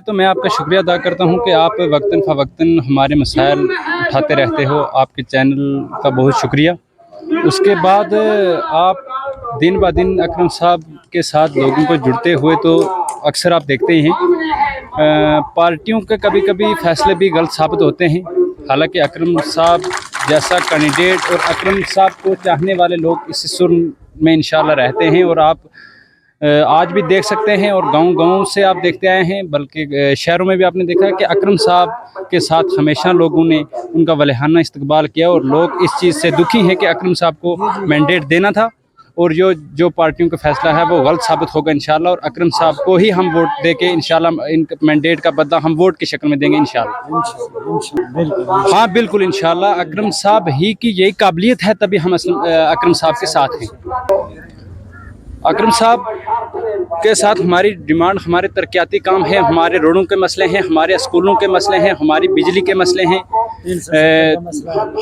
تو میں آپ کا شکریہ ادا کرتا ہوں کہ آپ وقتاً فوقتاً ہمارے مسائل اٹھاتے رہتے ہو. آپ کے چینل کا بہت شکریہ. اس کے بعد آپ دن بہ دن اکرم صاحب کے ساتھ لوگوں کو جڑتے ہوئے تو اکثر آپ دیکھتے ہی ہیں پارٹیوں کے کبھی کبھی فیصلے بھی غلط ثابت ہوتے ہیں. حالانکہ اکرم صاحب جیسا کینڈیڈیٹ اور اکرم صاحب کو چاہنے والے لوگ اس سن میں انشاءاللہ رہتے ہیں. اور آپ آج بھی دیکھ سکتے ہیں اور گاؤں گاؤں سے آپ دیکھتے آئے ہیں, بلکہ شہروں میں بھی آپ نے دیکھا ہے کہ اکرم صاحب کے ساتھ ہمیشہ لوگوں نے ان کا ولیحانہ استقبال کیا. اور لوگ اس چیز سے دکھی ہیں کہ اکرم صاحب کو مینڈیٹ دینا تھا اور جو پارٹیوں کا فیصلہ ہے وہ غلط ثابت ہوگا انشاءاللہ. اور اکرم صاحب کو ہی ہم ووٹ دے کے انشاءاللہ ان مینڈیٹ کا بدلہ ہم ووٹ کی شکل میں دیں گے انشاءاللہ. ہاں بالکل انشاءاللہ اکرم صاحب ہی کی یہی قابلیت ہے, تبھی ہم اکرم صاحب کے ساتھ ہیں. اکرم صاحب کے ساتھ ہماری ڈیمانڈ ہمارے ترقیاتی کام ہیں, ہمارے روڈوں کے مسئلے ہیں, ہمارے اسکولوں کے مسئلے ہیں, ہماری بجلی کے مسئلے ہیں,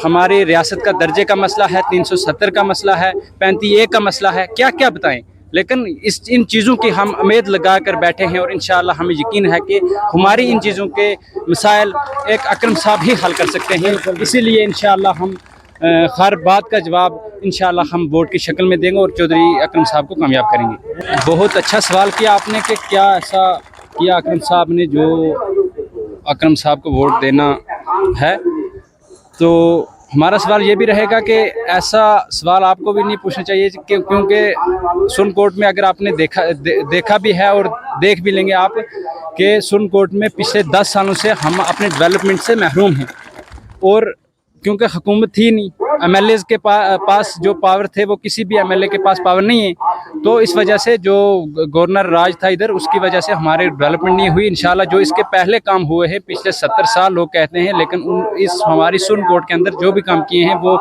ہماری ریاست کا درجے کا مسئلہ ہے, 370 کا مسئلہ ہے, 35A کا مسئلہ ہے, کیا کیا بتائیں. لیکن ان چیزوں کی ہم امید لگا کر بیٹھے ہیں اور انشاءاللہ ہمیں یقین ہے کہ ہماری ان چیزوں کے مسائل ایک اکرم صاحب ہی حل کر سکتے ہیں. اسی لیے انشاءاللہ ہم ہر بات کا جواب انشاءاللہ ہم ووٹ کی شکل میں دیں گے اور چودھری اکرم صاحب کو کامیاب کریں گے. بہت اچھا سوال کیا آپ نے کہ کیا ایسا کیا اکرم صاحب نے جو اکرم صاحب کو ووٹ دینا ہے. تو ہمارا سوال یہ بھی رہے گا کہ ایسا سوال آپ کو بھی نہیں پوچھنا چاہیے کیونکہ سن کورٹ میں اگر آپ نے دیکھا بھی ہے اور دیکھ بھی لیں گے آپ کہ سن کورٹ میں پچھلے 10 سالوں سے ہم اپنے ڈیولپمنٹ سے محروم ہیں. اور کیونکہ حکومت تھی نہیں, ایم ایل ایز کے پاس جو پاور تھے وہ کسی بھی ایم ایل اے کے پاس پاور نہیں ہے, تو اس وجہ سے جو گورنر راج تھا ادھر اس کی وجہ سے ہمارے ڈیولپمنٹ نہیں ہوئی. انشاءاللہ جو اس کے پہلے کام ہوئے ہیں پچھلے 70 سال لوگ کہتے ہیں, لیکن اس ہماری سن کوٹ کے اندر جو بھی کام کیے ہیں وہ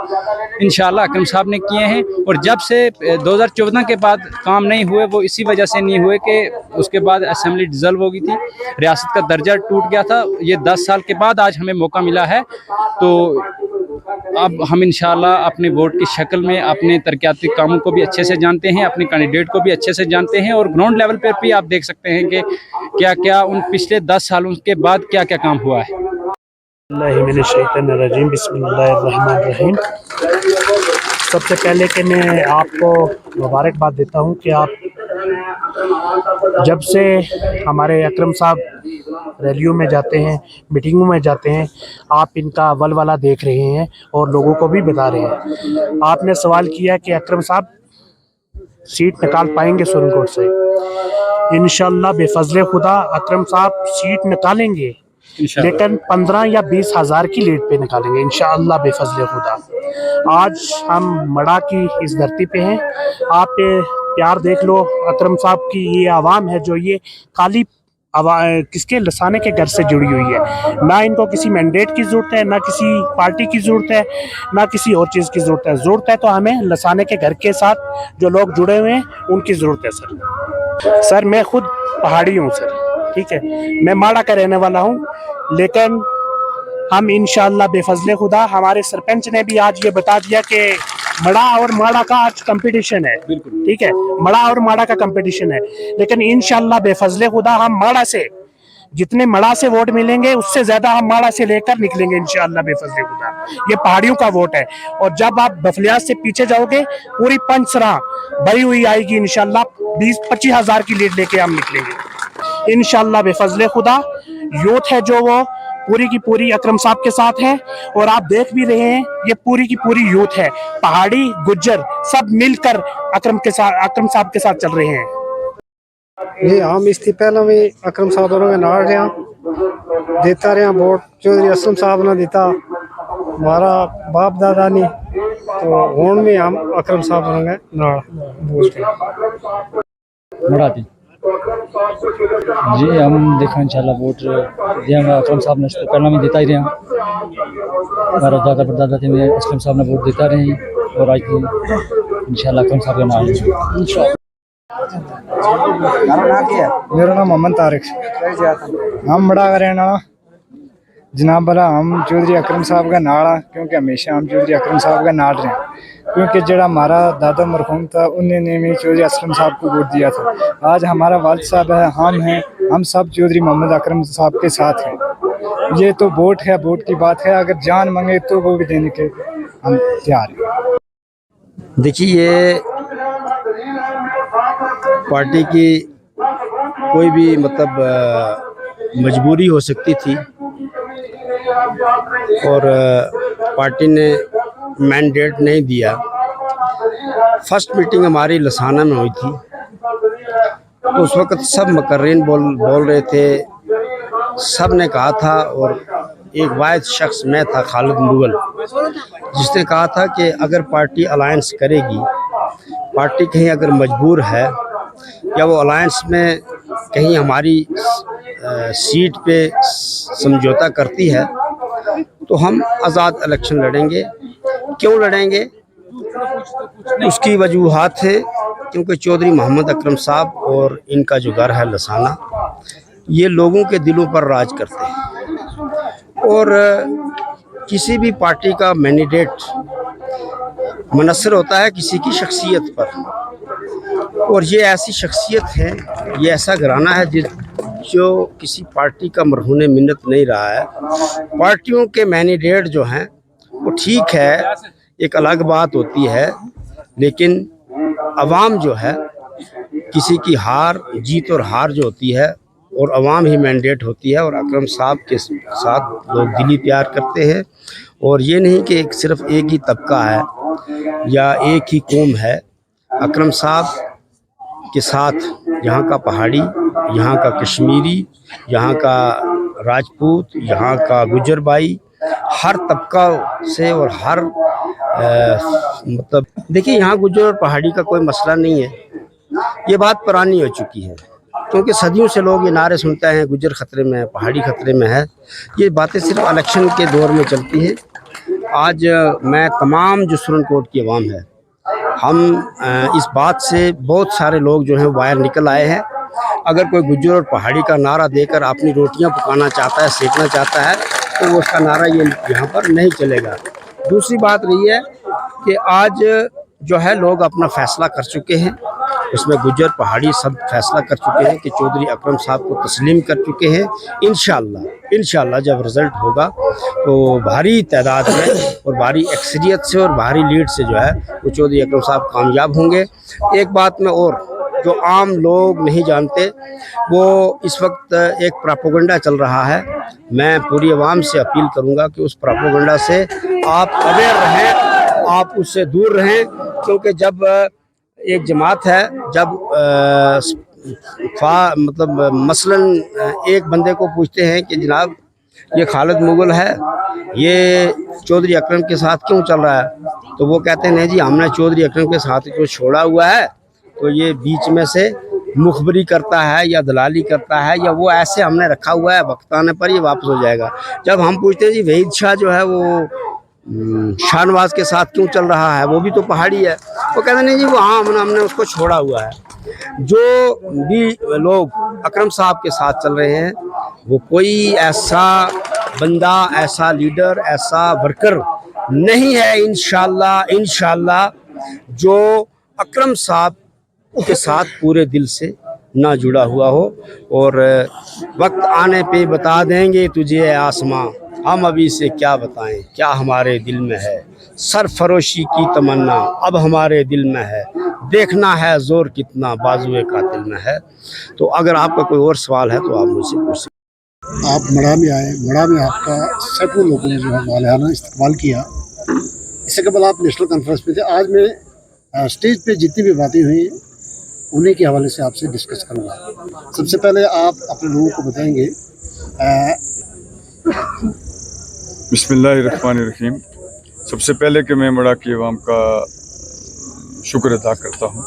انشاءاللہ اکرم صاحب نے کیے ہیں. اور جب سے 2014 کے بعد کام نہیں ہوئے وہ اسی وجہ سے نہیں ہوئے کہ اس کے بعد اسمبلی ڈیزالو ہو گئی تھی, ریاست کا درجہ ٹوٹ گیا تھا. یہ 10 سال کے بعد آج ہمیں موقع ملا ہے, تو اب ہم انشاءاللہ اپنے ووٹ کی شکل میں اپنے ترقیاتی کاموں کو بھی اچھے سے جانتے ہیں, اپنے کینڈیڈیٹ کو بھی اچھے سے جانتے ہیں, اور گراؤنڈ لیول پر بھی آپ دیکھ سکتے ہیں کہ کیا کیا ان پچھلے 10 سالوں کے بعد کیا کیا کام ہوا ہے. اللہ من الشیطان الرجیم, بسم اللہ الرحمن الرحیم. سب سے پہلے کہ میں آپ کو مبارکباد دیتا ہوں کہ آپ جب سے ہمارے اکرم صاحب ریلیوں میں جاتے ہیں, میٹنگوں میں جاتے ہیں, آپ ان کا ولولہ دیکھ رہے ہیں اور لوگوں کو بھی بتا رہے ہیں. آپ نے سوال کیا کہ اکرم صاحب سیٹ نکال پائیں گے سپریم کورٹ سے. انشاءاللہ بے فضل خدا اکرم صاحب سیٹ نکالیں گے, لیکن 15 یا 20 ہزار کی لیڈ پہ نکالیں گے انشاءاللہ بے فضل خدا. آج ہم مڑا کی اس دھرتی پہ ہیں, آپ پیار دیکھ لو اکرم صاحب کی. یہ عوام ہے جو یہ کالی کس کے لسانے کے گھر سے جڑی ہوئی ہے. نہ ان کو کسی مینڈیٹ کی ضرورت ہے, نہ کسی پارٹی کی ضرورت ہے, نہ کسی اور چیز کی ضرورت ہے. ضرورت ہے تو ہمیں لسانے کے گھر کے ساتھ جو لوگ جڑے ہوئے ہیں ان کی ضرورت ہے. سر میں خود پہاڑی ہوں سر, ٹھیک ہے, میں ماڑا کا رہنے والا ہوں, لیکن ہم انشاءاللہ بے فضل خدا, ہمارے سرپنچ نے بھی آج یہ بتا دیا کہ مڑا اور ماڑا کا آج کمپٹیشن ہے. ٹھیک ہے, مڑا اور ماڑا کا کمپٹیشن ہے, لیکن انشاءاللہ بے فضل خدا ہم ماڑا سے جتنے مڑا سے ووٹ ملیں گے اس سے زیادہ ہم ماڑا سے لے کر نکلیں گے انشاءاللہ بے فضل خدا. یہ پہاڑیوں کا ووٹ ہے, اور جب آپ بفلیات سے پیچھے جاؤ گے پوری پنچسرا بھری ہوئی آئے گی انشاءاللہ. 20-25 ہزار کی لیڈ لے کے ہم نکلیں گے انشاءاللہ بے فضل خدا. یوتھ ہے جو وہ پوری کی پوری اکرم صاحب کے ساتھ ہے, اور آپ دیکھ بھی رہے ہیں یہ پوری کی پوری یوتھ ہے, پہاڑی گجر سب مل کر اکرم صاحب کے ساتھ چل رہے ہیں. جی ہم اس تھی پہلے بھی اکرم صاحب دونوں کے نال رہے دیتا رہے ووٹ. چودھری اسلم صاحب نے دیتا, ہمارا باپ دادا نہیں, تو ہوں بھی ہم اکرم صاحب دونوں کے نال بولتے ہیں. جی ہم دیکھیں انشاءاللہ ووٹ دیا گا اکرم صاحب نے, پہلے میں دیتا ہی رہا. ہمارا دادا پردادا تھے میں اسلم صاحب نے ووٹ دیتا رہے ہیں, اور آج انشاءاللہ اکرم صاحب کے نام. میرا نام محمد طارق, ہم بڑا کا رہنا جناب. بلا ہم چودھری اکرم صاحب کا ناڑا, کیونکہ ہمیشہ ہم چودھری اکرم صاحب کا ناڑ رہے ہیں. क्योंकि जड़ा हमारा दादा मरहूम था उन्होंने भी चौधरी असलम साहब को वोट दिया था। आज हमारा वालिद साहब है, हम हैं, हम सब चौधरी मोहम्मद अकरम साहब के साथ हैं। ये तो वोट है, वोट की बात है, अगर जान मांगे तो वो भी देने के हम तैयार हैं। देखिए, ये पार्टी की कोई भी मजबूरी हो सकती थी और पार्टी ने मैंडेट नहीं दिया। फर्स्ट मीटिंग हमारी लसाना में हुई थी तो उस वक्त सब मुकर्रीन बोल रहे थे, सब ने कहा था और एक वाहिद शख्स मैं था, खालिद मुगल, जिसने कहा था कि अगर पार्टी अलायंस करेगी, पार्टी कहीं अगर मजबूर है या वो अलायंस में कहीं हमारी सीट पे समझौता करती है तो हम आज़ाद इलेक्शन लड़ेंगे। क्यों लड़ेंगे? उसकी वजूहात है क्योंकि चौधरी मोहम्मद अकरम साहब और इनका जो घर है लसाना, ये लोगों के दिलों पर राज करते हैं और किसी भी पार्टी का मैंडेट मुनसर होता है किसी की शख्सियत पर, और ये ऐसी शख्सियत है, ये ऐसा घराना है जो किसी पार्टी का मरहून मिन्नत नहीं रहा है। पार्टियों के मैंडेट जो हैं वो ठीक है, एक अलग बात होती है, लेकिन अवाम जो है, किसी की हार जीत और हार जो होती है और अवाम ही मैंडेट होती है। और अकरम साहब के साथ लोग दिली प्यार करते हैं और ये नहीं कि सिर्फ एक ही तबका है या एक ही कौम है। अकरम साहब के साथ यहाँ का पहाड़ी, यहाँ का कश्मीरी, यहाँ का राजपूत, यहाँ का गुजर भाई, हर तबका से और हर देखिए, यहाँ गुजर और पहाड़ी का कोई मसला नहीं है। ये बात पुरानी हो चुकी है क्योंकि सदियों से लोग ये नारे सुनते हैं, गुजर खतरे में है, पहाड़ी खतरे में है। ये बातें सिर्फ इलेक्शन के दौर में चलती हैं। आज मैं तमाम जो सुरनकोट की आवाम है, हम इस बात से बहुत सारे लोग जो हैं बाहर निकल आए हैं। अगर कोई गुजर और पहाड़ी का नारा देकर अपनी रोटियां पकाना चाहता है, सेकना चाहता है, तो वो उसका नारा ये यहाँ पर नहीं चलेगा। दूसरी बात रही है कि आज जो है लोग अपना फैसला कर चुके हैं, उसमें गुजर पहाड़ी सब फैसला कर चुके हैं कि चौधरी अकरम साहब को तस्लीम कर चुके हैं। इंशाअल्लाह जब रिज़ल्ट होगा तो भारी तादाद में और भारी अक्सरियत से और भारी लीड से जो है वो चौधरी अकरम साहब कामयाब होंगे। एक बात में और जो आम लोग नहीं जानते, वो इस वक्त एक प्रोपेगेंडा चल रहा है। मैं पूरी आवाम से अपील करूंगा कि उस प्रोपेगेंडा से आप अवेयर रहें, आप उससे दूर रहें, क्योंकि जब एक जमात है, जब मसलन एक बंदे को पूछते हैं कि जनाब ये खालिद मुगल है, ये चौधरी अकरम के साथ क्यों चल रहा है, तो वो कहते हैं नहीं जी, हमने चौधरी अकरम के साथ को छोड़ा हुआ है, तो ये बीच में से मुखबरी करता है या दलाली करता है या वो ऐसे हमने रखा हुआ है, वक्त आने पर ये वापस हो जाएगा। जब हम पूछते हैं जी वहीद शाह जो है वो शाहनवाज के साथ क्यों चल रहा है, वो भी तो पहाड़ी है, वो कहते नहीं जी वो हाँ हमने उसको छोड़ा हुआ है। जो भी लोग अकरम साहब के साथ चल रहे हैं वो कोई ऐसा बंदा, ऐसा लीडर, ऐसा वर्कर नहीं है इंशाअल्लाह जो अकरम साहब के साथ पूरे दिल से ना जुड़ा हुआ हो। और वक्त आने पे बता देंगे तुझे आसमां, हम अभी से क्या बताएं क्या हमारे दिल में है, सरफरोशी की तमन्ना अब हमारे दिल में है, देखना है जोर कितना बाजुए कातिल में है। तो अगर आपका कोई और सवाल है तो आप मुझसे पूछ सकते। आप मड़ा में आए, मड़ा में आपका सैकड़ों लोगों ने जो है वालियाना इस्तकबाल किया। इससे कबल आप नेशनल कॉन्फ्रेंस पे थे। आज मैं स्टेज पे जितनी भी बातें हुई उन्हीं के हवाले से आपसे डिस्कस करूँगा। सबसे पहले आप अपने लोगों को बताएंगे। बिस्मिल्लाहिर्रहमानिर्रहीम। सबसे पहले कि मैं मड़ा की आवाम का शुक्र अदा करता हूँ।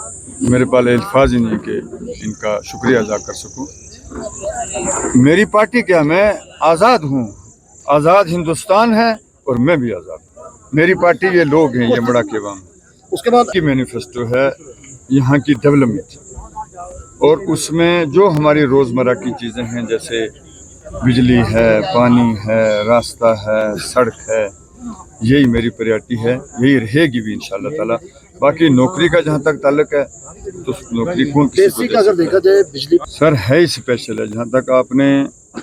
मेरे पास अल्फाज ही नहीं कि इनका शुक्रिया अदा कर सकूँ। मेरी पार्टी क्या, मैं आज़ाद हूँ, आज़ाद हिंदुस्तान है और मैं भी आज़ाद हूँ। मेरी पार्टी ये लोग हैं, ये मड़ा की आवाम। उसके बाद की मैनिफेस्टो है यहाँ की डेवलपमेंट, और उसमें जो हमारी रोज़मर्रा की चीज़ें हैं जैसे बिजली है, पानी है, रास्ता है, सड़क है, यही मेरी प्रायोरिटी है, यही रहेगी भी इंशाल्लाह ताला। बाकी नौकरी का जहाँ तक ताल्लुक है तो नौकरी कौन किसी को बेसिक अगर देखा जाए बिजली सर है ही स्पेशल है। जहाँ तक आपने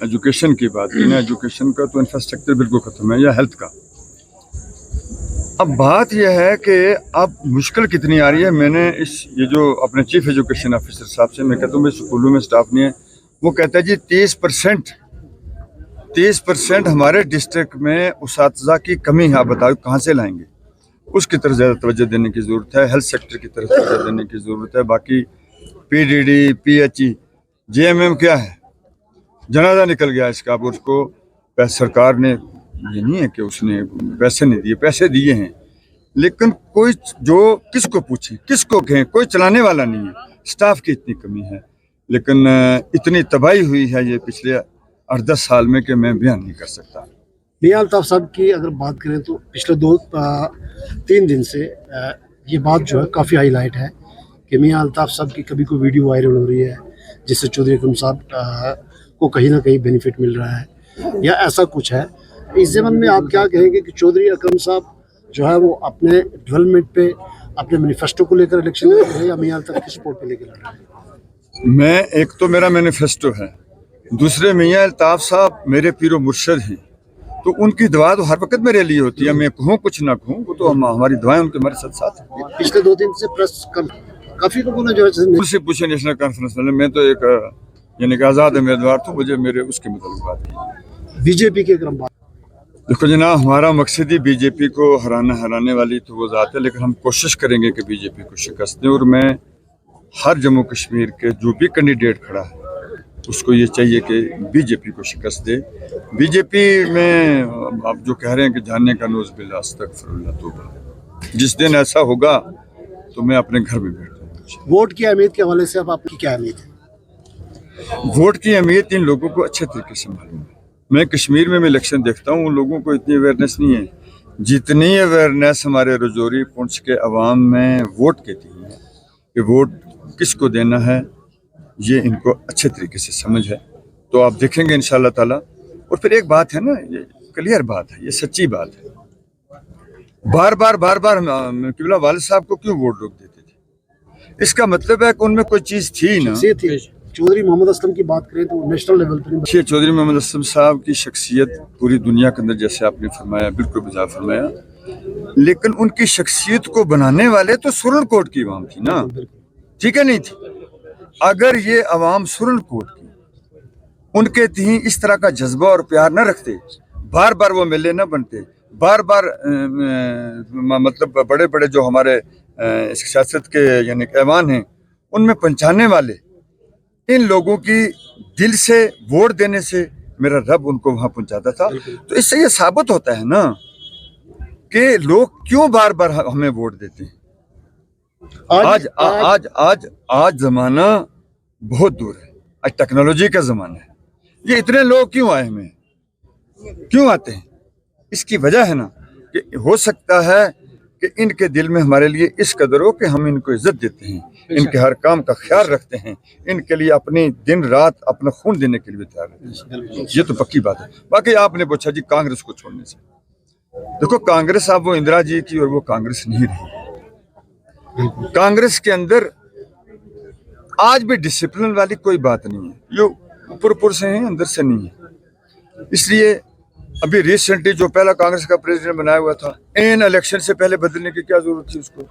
एजुकेशन की बात की ना, एजुकेशन का तो इंफ्रास्ट्रक्चर बिल्कुल ख़त्म है, या हेल्थ का। अब बात यह है कि अब मुश्किल कितनी आ रही है। मैंने ये जो अपने चीफ एजुकेशन ऑफिसर साहब से मैं कहता हूँ स्कूलों में स्टाफ नहीं है, वो कहता है जी 30% हमारे डिस्ट्रिक्ट में उसातिज़ा की कमी है, आप बताओ कहाँ से लाएंगे। उसकी तरफ ज़्यादा तवज्जो देने की ज़रूरत है, हेल्थ सेक्टर की तरफ तवज्जो देने की ज़रूरत है। बाकी PDD PHE JMM क्या है, जनाजा निकल गया इसका। अब उसको सरकार ने, ये नहीं है कि उसने पैसे नहीं दिए, पैसे दिए हैं, लेकिन कोई जो किसको पूछे किसको कहें, कोई चलाने वाला नहीं है। स्टाफ की इतनी कमी है, लेकिन इतनी तबाही हुई है ये पिछले 8-10 साल में कि मैं बयान नहीं कर सकता। मियां अल्ताफ साहब की अगर बात करें तो पिछले 2-3 दिन से ये बात जो है काफ़ी हाईलाइट है कि मियां अल्ताफ साहब की कभी कोई वीडियो वायरल हो रही है जिससे चौधरी अकरम साहब को कहीं ना कहीं बेनिफिट मिल रहा है या ऐसा कुछ है। इस ज़मन में आप क्या कहेंगे कि चौधरी अकरम साहब जो है वो अपने डेवलपमेंट पे, अपने मैनिफेस्टो को लेकर इलेक्शन लड़ रहे हैं या मियां अल्ताफ की सपोर्ट पे लेकर लड़ रहे हैं? मैं, एक तो मेरा मैनिफेस्टो है, दूसरे मियां अल्ताफ साहब मेरे पीरो मुर्शद हैं, तो उनकी दुआ तो हर वक्त मेरे लिए होती है। मैं कहूँ कुछ ना कहूँ, वो तो हमारी दुआएं उनके हमारे साथ हैं। पिछले 2 दिन से प्रेस काफ़ी लोगों ने जो है मुझसे पूछे नेशनल कॉन्फ्रेंस में, मैं तो एक यानी कि आज़ाद उम्मीदवार था, मुझे मेरे उसके मुताबिक बात है। बीजेपी के अगर हम बात, देखो जनाब, हमारा मकसद ही बीजेपी को हराने वाली तो वो ज़ात है, लेकिन हम कोशिश करेंगे कि बीजेपी को शिकस्त दें। और मैं हर जम्मू कश्मीर के जो भी कैंडिडेट खड़ा है उसको ये चाहिए कि बीजेपी को शिकस्त दे। बीजेपी में आप जो कह रहे हैं कि जाने का नोज़ बिल्ला अस्तगफिरुल्लाह तौबा, जिस दिन ऐसा होगा तो मैं अपने घर में बैठूंगा। वोट की अहमियत के हवाले से अब आपकी क्या अहमियत है? वोट की अहमियत इन लोगों को अच्छे तरीके से मालूम है। मैं कश्मीर में इलेक्शन देखता हूँ, उन लोगों को इतनी अवेयरनेस नहीं है जितनी अवेयरनेस हमारे रजौरी पुंछ के अवाम में वोट के थी है कि वोट किसको देना है, ये इनको अच्छे तरीके से समझ है। तो आप देखेंगे इंशाल्लाह ताला। और फिर एक बात है ना, ये क्लियर बात है, ये सच्ची बात है, बार बार किबला वालिद साहब को क्यों वोट रोक देते थे? इसका मतलब है कि उनमें कोई चीज़ थी ना। चौधरी मोहम्मद असलम की बात करें तो नेशनल लेवल पर चौधरी मोहम्मद असलम साहब की शख्सियत पूरी दुनिया के अंदर, जैसे आपने फरमाया, बिल्कुल बिजा फरमाया, लेकिन उनकी शख्सियत को बनाने वाले तो सुरन कोट की अवाम थी ना, ठीक है नहीं थी? अगर ये अवाम सुरन कोट की उनके थी इस तरह का जज्बा और प्यार न रखते, बार बार वो मेले न बनते, बार बार मतलब बड़े बड़े जो हमारे सियासत के यानी ऐवान हैं उनमें पहुँचाने वाले इन लोगों की दिल से वोट देने से मेरा रब उनको वहां पहुंचाता था। तो इससे ये साबित होता है ना कि लोग क्यों बार बार हमें वोट देते हैं। आज आज आज आज जमाना बहुत दूर है, आज टेक्नोलॉजी का जमाना है। ये इतने लोग क्यों आए हमें, क्यों आते हैं? इसकी वजह है ना कि हो सकता है कि इनके दिल में हमारे लिए इस कदर हो कि हम इनको इज्जत देते हैं, इनके हर काम का ख्याल रखते हैं, इनके लिए अपनी दिन रात अपना खून देने के लिए तैयार रहते हैं। ये तो पक्की बात है। बाकी आपने पूछा जी कांग्रेस को छोड़ने से, देखो कांग्रेस अब वो इंदिरा जी की और वो कांग्रेस नहीं रही। कांग्रेस के अंदर आज भी डिसिप्लिन वाली कोई बात नहीं है, ये ऊपर से है, अंदर से नहीं है। इसलिए अभी रिसेंटली जो पहला कांग्रेस का प्रेसिडेंट बनाया हुआ था, इन इलेक्शन से पहले बदलने की क्या जरूरत थी उसको?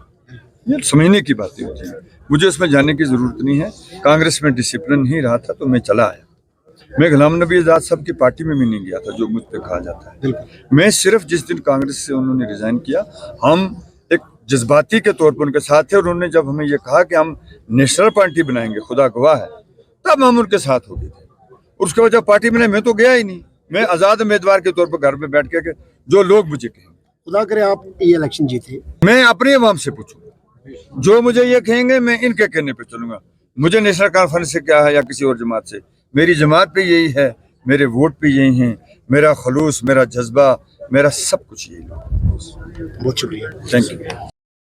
ये समझने की बातें होती हैं, मुझे उसमें जाने की जरूरत नहीं है। कांग्रेस में डिसिप्लिन नहीं रहा था तो मैं चला आया। मैं गुलाम नबी आज़ाद साहब की पार्टी में भी नहीं गया था जो मुझ पे कहा जाता है। मैं सिर्फ जिस दिन कांग्रेस से उन्होंने रिजाइन किया, हम एक जज्बाती के तौर पर उनके साथ थे, और उन्होंने जब हमें ये कहा कि हम नेशनल पार्टी बनाएंगे, खुदा गवाह है, तब हम उनके साथ हो गए थे। उसके बाद जब पार्टी बनाई मैं तो गया ही नहीं, मैं आज़ाद उम्मीदवार के तौर पर घर पे बैठ के जो लोग मुझे कहेंगे। खुदा करे आप ये इलेक्शन जीते, मैं अपने अवाम से पूछूंगा, जो मुझे ये कहेंगे मैं इनके कहने पे चलूंगा। मुझे नेशनल कॉन्फ्रेंस से क्या है या किसी और जमात से, मेरी जमात पे यही है, मेरे वोट पे यही हैं, मेरा खलूस, मेरा जज्बा, मेरा सब कुछ यही है। बहुत शुक्रिया, थैंक यू।